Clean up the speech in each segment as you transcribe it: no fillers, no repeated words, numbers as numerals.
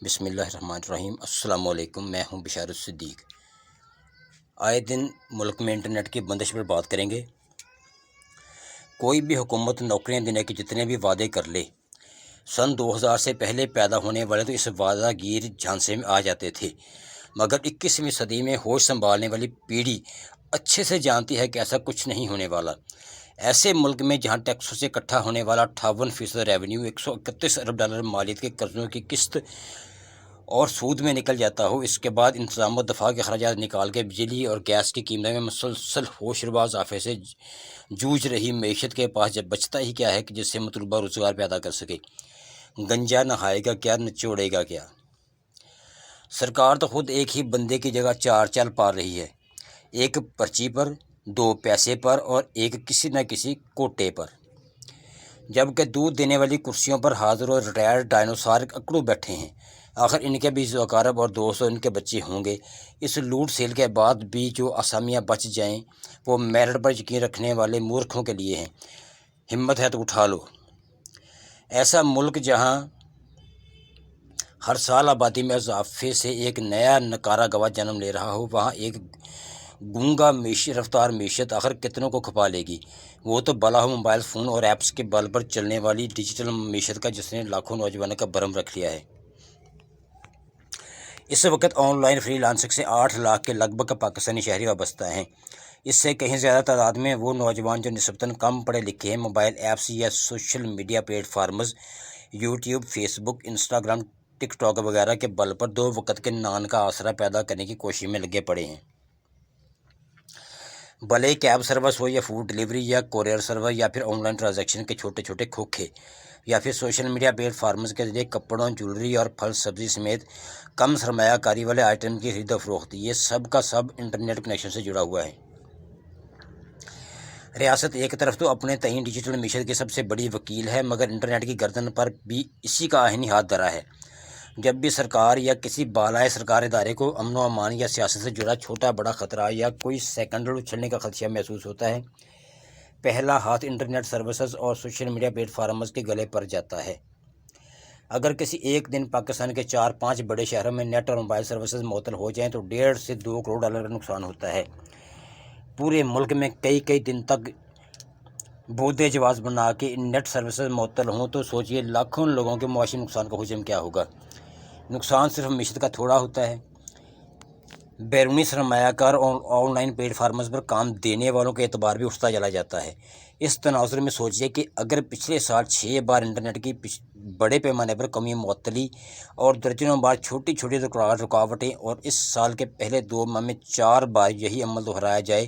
بسم اللہ الرحمن الرحیم۔ السلام علیکم، میں ہوں بشار الصدیق۔ آئے دن ملک میں انٹرنیٹ کی بندش پر بات کریں گے۔ کوئی بھی حکومت نوکریاں دینے کے جتنے بھی وعدے کر لے، سن 2000 سے پہلے پیدا ہونے والے تو اس وعدہ گیر جھانسے میں آ جاتے تھے، مگر 21ویں صدی میں ہوش سنبھالنے والی پیڑھی اچھے سے جانتی ہے کہ ایسا کچھ نہیں ہونے والا۔ ایسے ملک میں جہاں ٹیکسوں سے اکٹھا ہونے والا 58% ریونیو، 131 ارب ڈالر مالیت کے قرضوں کی قسط اور سود میں نکل جاتا ہو، اس کے بعد انتظام و دفاع کے اخراجات نکال کے بجلی اور گیس کی قیمتوں میں مسلسل ہوش ربا اضافے سے جوجھ رہی معیشت کے پاس جب بچتا ہی کیا ہے کہ جس سے مطلوبہ روزگار پیدا کر سکے، گنجا نہائے گا کیا، نچوڑے گا کیا؟ سرکار تو خود ایک ہی بندے کی جگہ 4 چال پال رہی ہے، ایک پرچی پر، 2 پیسے پر اور ایک کسی نہ کسی کوٹے پر، جبکہ دودھ دینے والی کرسیوں پر حاضر اور ریٹائرڈ ڈائنوسار اکڑو بیٹھے ہیں۔ آخر ان کے بھی 100 اقارب اور 200 ان کے بچے ہوں گے۔ اس لوٹ سیل کے بعد بھی جو اسامیاں بچ جائیں وہ میرٹ پر یقین رکھنے والے مورکھوں کے لیے ہیں۔ ہمت ہے تو اٹھا لو۔ ایسا ملک جہاں ہر سال آبادی میں اضافے سے ایک نیا نکارہ گواہ جنم لے رہا ہو، وہاں ایک گونگا رفتار معیشت آخر کتنوں کو کھپا لے گی؟ وہ تو بلا ہو موبائل فون اور ایپس کے بل پر چلنے والی ڈیجیٹل معیشت کا، جس نے لاکھوں نوجوانوں کا برہم رکھ لیا ہے۔ اس وقت آن لائن فری لانسنگ سے 8 لاکھ کے لگ بھگ پاکستانی شہری وابستہ ہیں۔ اس سے کہیں زیادہ تعداد میں وہ نوجوان جو نسبتاً کم پڑھے لکھے ہیں، موبائل ایپس یا social media platform YouTube, Facebook, Instagram, TikTok وغیرہ کے بل پر 2 وقت کے نان کا آسرا پیدا کرنے کی کوشش میں لگے پڑے ہیں۔ بھلے کیب سروس ہو یا فوڈ ڈیلیوری یا کوریئر سروس یا پھر آن لائن ٹرانزیکشن کے چھوٹے چھوٹے کھوکھے، یا پھر سوشل میڈیا پلیٹ فارمز کے ذریعے کپڑوں، جولری اور پھل سبزی سمیت کم سرمایہ کاری والے آئٹم کی خرید و فروخت، یہ سب کا سب انٹرنیٹ کنیکشن سے جڑا ہوا ہے۔ ریاست ایک طرف تو اپنے تئیں ڈیجیٹل معیشت کی سب سے بڑی وکیل ہے، مگر انٹرنیٹ کی گردن پر بھی اسی کا آہنی ہاتھ دھرا ہے۔ جب بھی سرکار یا کسی بالائے سرکار ادارے کو امن و امان یا سیاست سے جڑا چھوٹا بڑا خطرہ یا کوئی سکینڈل اچھلنے کا خدشہ محسوس ہوتا ہے، پہلا ہاتھ انٹرنیٹ سروسز اور سوشل میڈیا پلیٹ فارمز کے گلے پر جاتا ہے۔ اگر کسی ایک دن پاکستان کے 4-5 بڑے شہروں میں نیٹ اور موبائل سروسز معطل ہو جائیں تو 1.5 سے 2 کروڑ ڈالر کا نقصان ہوتا ہے۔ پورے ملک میں کئی دن تک بودے جواز بنا کے نیٹ سروسز معطل ہوں تو سوچئے لاکھوں لوگوں کے معاشی نقصان کا حجم کیا ہوگا۔ نقصان صرف معیشت کا تھوڑا ہوتا ہے، بیرونی سرمایہ کار اور آن لائن پلیٹ فارمز پر کام دینے والوں کا اعتبار بھی اٹھتا چلا جاتا ہے۔ اس تناظر میں سوچئے کہ اگر پچھلے سال 6 بار انٹرنیٹ کی بڑے پیمانے پر کمی، معطلی اور درجنوں بار چھوٹی چھوٹی رکاوٹیں، اور اس سال کے پہلے 2 ماہ میں 4 بار یہی عمل دہرایا جائے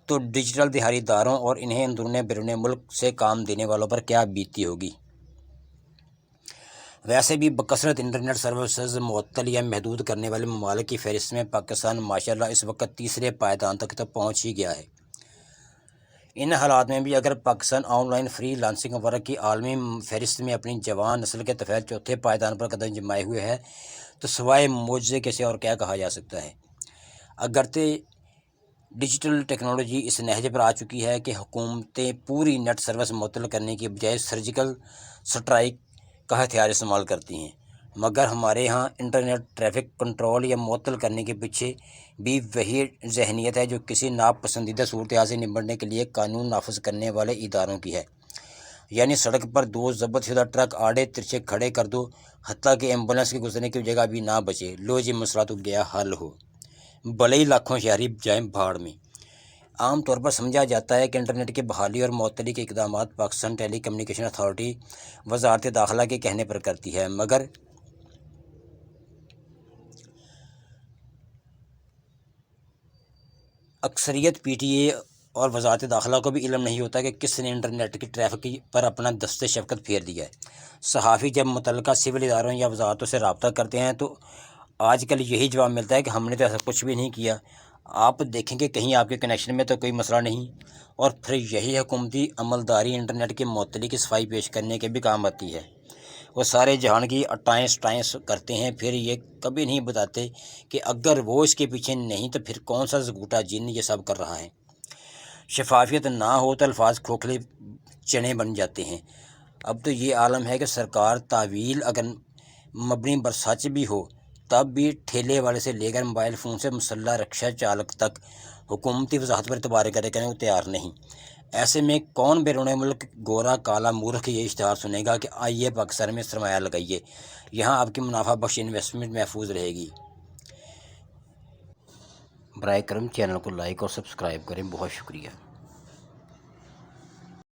تو ڈیجیٹل دہاڑی داروں اور انہیں اندرون بیرون ملک سے کام دینے والوں پر کیا بیتتی ہوگی۔ ویسے بھی بکثرت انٹرنیٹ سروسز معطل یا محدود کرنے والے ممالک کی فہرست میں پاکستان ماشاءاللہ اس وقت تیسرے پائیدان تک تو پہنچ ہی گیا ہے۔ ان حالات میں بھی اگر Pakistan on line free lancing work کی عالمی فہرست میں اپنی جوان نسل کے طفیل چوتھے پائیدان پر قدم جمائے ہوئے ہے تو سوائے معجزے کے سے اور کیا کہا جا سکتا ہے۔ اگرچہ ڈیجیٹل ٹیکنالوجی اس نہج پر آ چکی ہے کہ حکومتیں پوری نیٹ سروس معطل کرنے کی بجائے سرجیکل سٹرائک کا ہتھیار استعمال کرتی ہیں، مگر ہمارے ہاں انٹرنیٹ ٹریفک کنٹرول یا معطل کرنے کے پیچھے بھی وہی ذہنیت ہے جو کسی ناپسندیدہ صورتحال سے نمٹنے کے لیے قانون نافذ کرنے والے اداروں کی ہے، یعنی سڑک پر 2 ضبط شدہ ٹرک آڑے ترچھے کھڑے کر دو، حتیٰ کہ ایمبولینس کے گزرنے کی جگہ بھی نہ بچے، لو جی مسئلہ تو گیا حل ہو، بھلے ہی لاکھوں شہری جائیں بھاڑ میں۔ عام طور پر سمجھا جاتا ہے کہ انٹرنیٹ کی بحالی اور معطلی کے اقدامات پاکستان ٹیلی کمیونیکیشن اتھارٹی وزارت داخلہ کے کہنے پر کرتی ہے، مگر اکثریت پی ٹی اے اور وزارت داخلہ کو بھی علم نہیں ہوتا کہ کس نے انٹرنیٹ کی ٹریفک پر اپنا دست شفقت پھیر دیا ہے۔ صحافی جب متعلقہ سول اداروں یا وزارتوں سے رابطہ کرتے ہیں تو آج کل یہی جواب ملتا ہے کہ ہم نے تو ایسا کچھ بھی نہیں کیا، آپ دیکھیں کہ کہیں آپ کے کنیکشن میں تو کوئی مسئلہ نہیں، اور پھر یہی حکومتی عملداری انٹرنیٹ کی معطلی کی صفائی پیش کرنے کے بھی کام آتی ہے۔ وہ سارے جہان کی اٹائیں سٹائیں کرتے ہیں، پھر یہ کبھی نہیں بتاتے کہ اگر وہ اس کے پیچھے نہیں تو پھر کون سا زگوٹا جن یہ سب کر رہا ہے۔ شفافیت نہ ہو تو الفاظ کھوکھلے چنے بن جاتے ہیں۔ اب تو یہ عالم ہے کہ سرکار تعویل اگر مبنی بر سچ بھی ہو، تب بھی ٹھیلے والے سے لے کر موبائل فون سے مسلح رکشہ چالک تک حکومتی وضاحت پر اعتبار کرنے کو تیار نہیں۔ ایسے میں کون بیرون ملک گورا کالا مورخ یہ اشتہار سنے گا کہ آئیے پاکستان میں سرمایہ لگائیے، یہاں آپ کی منافع بخش انویسٹمنٹ محفوظ رہے گی۔ برائے کرم چینل کو لائک اور سبسکرائب کریں، بہت شکریہ۔